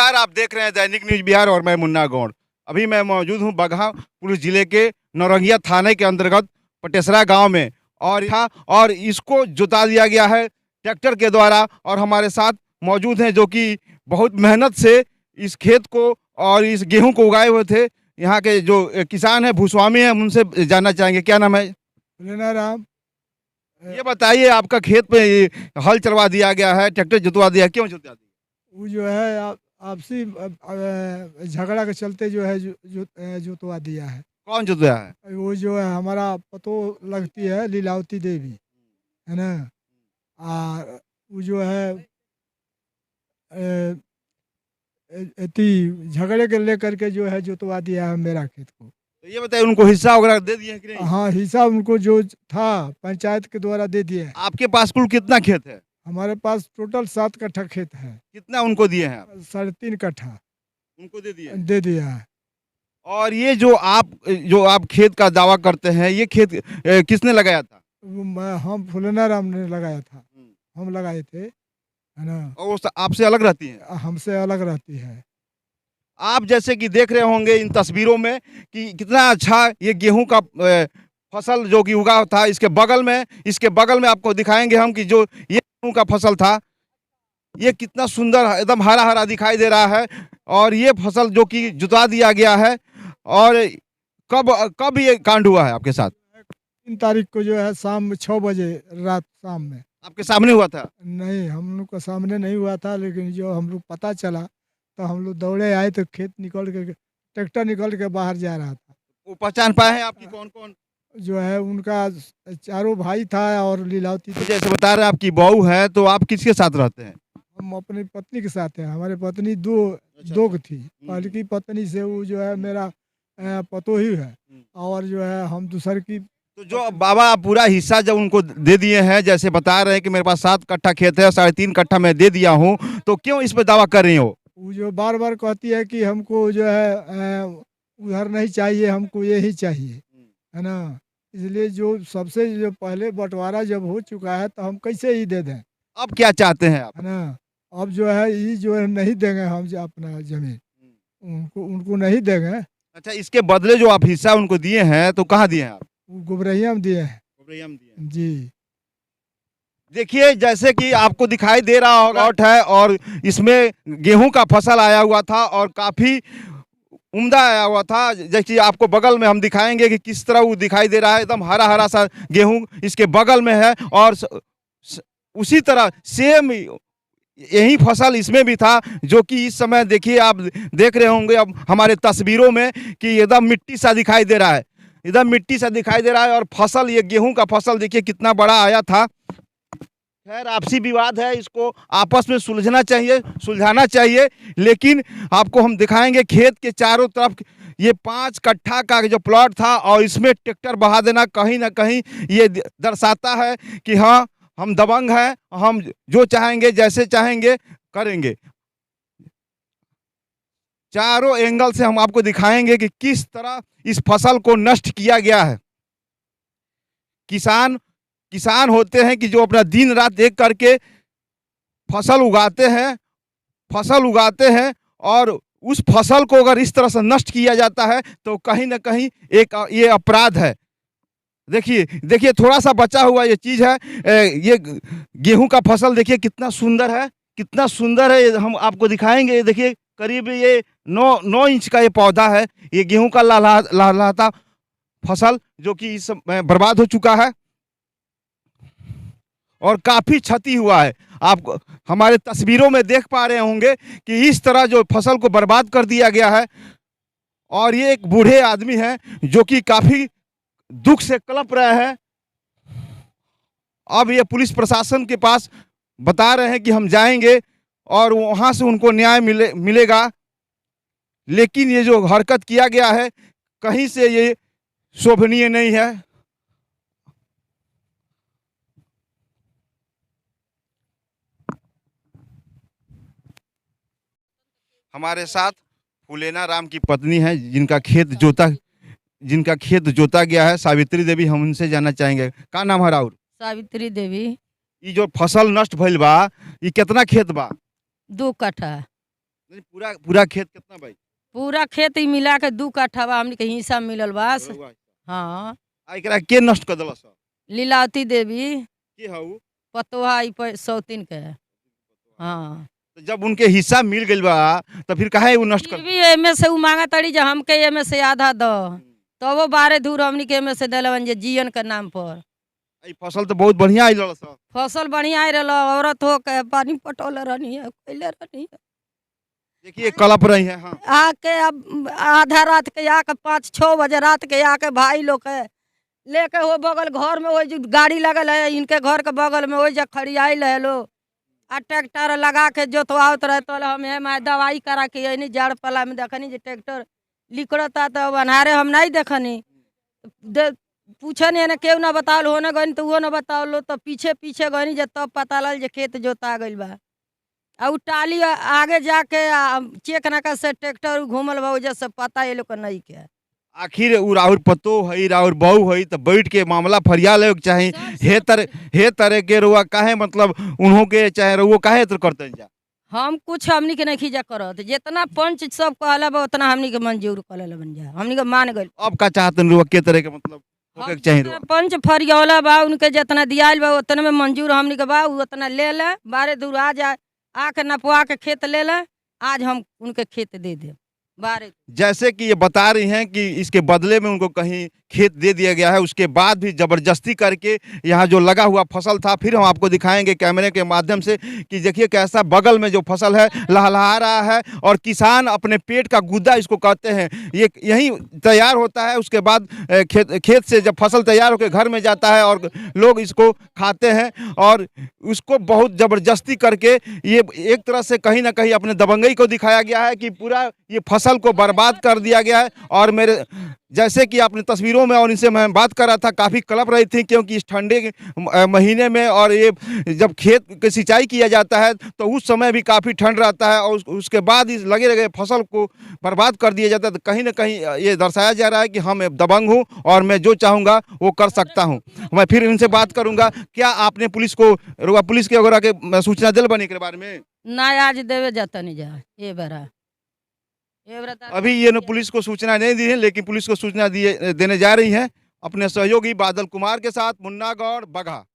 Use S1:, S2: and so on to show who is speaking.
S1: नमस्कार, आप देख रहे हैं दैनिक न्यूज बिहार और मैं मुन्ना गौड़। अभी मैं मौजूद हूं बगहा जिले के नौरंगिया थाने के अंतर्गत पटेसरा गांव में और इसको जुता दिया गया है ट्रैक्टर के द्वारा। और हमारे साथ मौजूद हैं जो कि बहुत मेहनत से इस खेत को और इस गेहूं को उगाए हुए थे। यहाँ के जो किसान हैं भूस्वामी हैं, हम उनसे जानना चाहेंगे। क्या नाम है?
S2: लेना राम।
S1: ये बताइए, आपका खेत पे ये हल चलवा दिया गया है, ट्रैक्टर जुतवा दिया, क्यों जुतवा दिया?
S2: वो जो है आपसी झगड़ा के चलते जो है जुतवा दिया है।
S1: कौन जुतवाया है?
S2: वो जो है हमारा पतो लगती है लीलावती देवी, है ना। वो जो है इतनी झगड़े के लेकर के जो है जुतवा दिया है मेरा खेत को।
S1: तो ये बताइए, उनको हिस्सा वगैरह दे दिए हैं कि नहीं?
S2: हाँ, हिस्सा उनको जो था पंचायत के द्वारा दे दिए हैं।
S1: आपके पास कुल कितना खेत है?
S2: हमारे पास टोटल 7 कट्ठा खेत है।
S1: कितना उनको दिए हैं आप?
S2: 3.5 कट्ठा
S1: उनको दे दिए।
S2: दे दिया है।
S1: और ये जो आप खेत का दावा करते हैं, ये खेत किसने लगाया था?
S2: हम फुलेना राम ने लगाया था। हम लगाए थे, है ना।
S1: और वो आपसे अलग रहती है?
S2: हमसे अलग रहती है।
S1: आप जैसे कि देख रहे होंगे इन तस्वीरों में कि कितना अच्छा ये गेहूं का फसल जो कि उगा था। इसके बगल में आपको दिखाएंगे हम कि जो ये गेहूं का फसल था, ये कितना सुंदर एकदम हरा हरा दिखाई दे रहा है। और ये फसल जो कि जुता दिया गया है। और कब कब ये कांड हुआ है आपके साथ?
S2: 3 तारीख को जो है शाम 6 बजे रात शाम में।
S1: आपके सामने हुआ था?
S2: नहीं, हम लोग को सामने नहीं हुआ था, लेकिन जो हम लोग पता चला तो हम लोग दौड़े आए तो खेत निकल के ट्रैक्टर निकल के बाहर जा रहा था।
S1: वो पहचान पाए हैं आपकी कौन कौन?
S2: जो है उनका चारों भाई था और लीलावती थी।
S1: जैसे बता रहे हैं आपकी बहू है, तो आप किसके साथ रहते हैं?
S2: हम अपनी पत्नी के साथ हैं। हमारे पत्नी दो थी। पहले की पत्नी से वो जो है मेरा पतोही है, और जो है हम दूसरे की।
S1: तो जो बाबा आप पूरा हिस्सा जब उनको दे दिए हैं, जैसे बता रहे हैं कि मेरे पास 7 कट्ठा खेत है, 3.5 कट्ठा मैं दे दिया हूँ, तो क्यों इस पे दावा कर रही हो?
S2: वो जो बार बार कहती है कि हमको जो है उधर नहीं चाहिए, हमको यही चाहिए, है ना। इसलिए जो सबसे जो पहले बंटवारा जब हो चुका है तो हम कैसे ही दे दें,
S1: अब क्या चाहते हैं आप?
S2: है ना। अब जो है ये जो है नहीं देंगे हम जो अपना जमीन उनको नहीं देंगे।
S1: अच्छा, इसके बदले जो आप हिस्सा उनको दिए हैं, तो कहाँ दिए हैं आप?
S2: वो गुबरहिया में दिए हैं।
S1: गोबरैया में दिए हैं।
S2: जी।
S1: देखिए, जैसे कि आपको दिखाई दे रहा होगा है, और इसमें गेहूं का फसल आया हुआ था और काफी उम्दा आया हुआ था। जैसे आपको बगल में हम दिखाएंगे कि किस तरह वो दिखाई दे रहा है, एकदम हरा हरा सा गेहूं इसके बगल में है। और उसी तरह सेम यही फसल इसमें भी था, जो कि इस समय देखिए आप देख रहे होंगे अब हमारे तस्वीरों में कि एकदम मिट्टी सा दिखाई दे रहा है, एकदम मिट्टी सा दिखाई दे रहा है। और फसल, ये गेहूं का फसल देखिए कितना बड़ा आया था। खैर, आपसी विवाद है, इसको आपस में सुलझाना चाहिए। लेकिन आपको हम दिखाएंगे खेत के चारों तरफ ये 5 कट्ठा का जो प्लॉट था, और इसमें ट्रैक्टर बहा देना कहीं ना कहीं ये दर्शाता है कि हाँ, हम दबंग हैं, हम जो चाहेंगे जैसे चाहेंगे करेंगे। चारों एंगल से हम आपको दिखाएंगे कि किस तरह इस फसल को नष्ट किया गया है। किसान होते हैं कि जो अपना दिन रात एक करके फसल उगाते हैं, और उस फसल को अगर इस तरह से नष्ट किया जाता है तो कहीं ना कहीं ये अपराध है। देखिए थोड़ा सा बचा हुआ ये चीज है, ये गेहूं का फसल देखिए कितना सुंदर है, कितना सुंदर है। हम आपको दिखाएंगे। देखिए करीब ये 9 इंच का ये पौधा है, ये गेहूं का लहलहाता फसल, जो कि इस समय बर्बाद हो चुका है और काफी क्षति हुआ है। आप हमारे तस्वीरों में देख पा रहे होंगे कि इस तरह जो फसल को बर्बाद कर दिया गया है। और ये एक बूढ़े आदमी हैं जो कि काफी दुख से कलप रहे हैं। अब ये पुलिस प्रशासन के पास बता रहे हैं कि हम जाएंगे और वहां से उनको न्याय मिलेगा। लेकिन ये जो हरकत किया गया है, कहीं से ये शोभनीय नहीं है। हमारे साथ फुलेना राम की पत्नी है, जिनका खेत जोता गया है, सावित्री देवी। हम उनसे जानना चाहेंगे, का नाम है राउर?
S3: सावित्री देवी।
S1: ये जो फसल नष्ट भइल बा, ये कितना खेत बा?
S3: 2 कट्ठा।
S1: नहीं, पूरा पूरा खेत कितना भाई?
S3: पूरा खेत ही मिला के 2 कट्ठा बा हमनी के हिस्सा मिलल बस। हाँ,
S1: आ एकरा के नष्ट कर देलस?
S3: लीलावती देवी
S1: के हऊ?
S3: पतोहा सौतीन के। हाँ,
S1: तो जब उनके हिस्सा मिल गइल बा तो फिर काहे वो नष्ट
S3: फिर
S1: कर?
S3: भी एमे से उ मांगा तड़ी जे हमके एमे से आधा दो, तब वो 12 धूर हमनी के एमे से दिलवन जे जीवन के नाम पर।
S1: ई फसल तो बहुत बढ़िया आइल रहल स।
S3: फसल बढ़िया ही रहल, औरत हो के पानी पटौले रहनी है, कैले रहनी है।
S1: देखिए कलप रही है। हाँ,
S3: आके अब आधा रात के आके 5-6 बजे रात के आके भाई लोग के लेके हो बगल घर में वो जो गाड़ी लगल है इनके घर के बगल में, वही खड़ी आयल है लोग आ ट्रैक्टर लगा के जोतवावत रहे। तो हम मैं दवाई करा के यही जाड़ पला में देखनी जे ट्रैक्टर लिकड़ता, तो अन्हारे हम नहीं देखनी। पूछनी है ना, केहू ना बतावल, होने गनी तो वो ना बतावल, तो पीछे पीछे गनी जे तब पता लल जे खेत जोता गइल बा। आ उ टाली आगे जाके चेक नाका से ट्रैक्टर घूमल बा, वजह से पता ये लोग के नहीं के।
S1: आखिर उ राउर पतो हई राउर बहू हई तो बैठ के मामला फरिया ले के चाही। हे तरह के रुआ काहे मतलब उन्हों के चाहे रुआ काहे तो करते जा?
S3: हम कुछ हमनी के नहीं खींचा करत, जितना पंच सब कहला बा उतना हमनी के मंजूर कर ले बन जा, हमनी के मान गइल।
S1: अब का चाहतन रुआ के तरह के मतलब होके के चाही रुआ?
S3: पंच फरियौला बा उनके जितना दियाल बा उतने में मंजूर हमनी के बा, उतना ले ले 12 दूर आ जाए आके नपवा के खेत ले ले, आज हम उनके खेत दे दे 12।
S1: जैसे कि ये बता रही हैं कि इसके बदले में उनको कहीं खेत दे दिया गया है, उसके बाद भी जबरदस्ती करके यहाँ जो लगा हुआ फसल था, फिर हम आपको दिखाएंगे कैमरे के माध्यम से कि देखिए कैसा बगल में जो फसल है लहलहा रहा है और किसान अपने पेट का गुद्दा इसको कहते हैं, ये यहीं तैयार होता है। उसके बाद खेत से जब फसल तैयार होकर घर में जाता है और लोग इसको खाते हैं और उसको बहुत ज़बरदस्ती करके ये एक तरह से कहीं ना कहीं अपने दबंगई को दिखाया गया है कि पूरा ये फसल को बर्बाद कर दिया गया है। और मेरे जैसे कि आपने तस्वीरों में और इनसे मैं बात कर रहा था, काफ़ी कलप रही थी क्योंकि इस ठंडे के महीने में और ये जब खेत की सिंचाई किया जाता है तो उस समय भी काफ़ी ठंड रहता है और उसके बाद इस लगे लगे फसल को बर्बाद कर दिया जाता है। तो कहीं ना कहीं ये दर्शाया जा रहा है कि हम दबंग हूँ और मैं जो चाहूँगा वो कर सकता हूँ। मैं फिर इनसे बात करूँगा। क्या आपने पुलिस को पुलिस के वगैरह के सूचना दिल बने के बारे में?
S3: ना आज देवे जाता नहीं जा ये बरा
S1: अभी ये पुलिस को सूचना नहीं दी है, लेकिन पुलिस को सूचना देने जा रही हैं। अपने सहयोगी बादल कुमार के साथ मुन्ना गौड़, बगहा।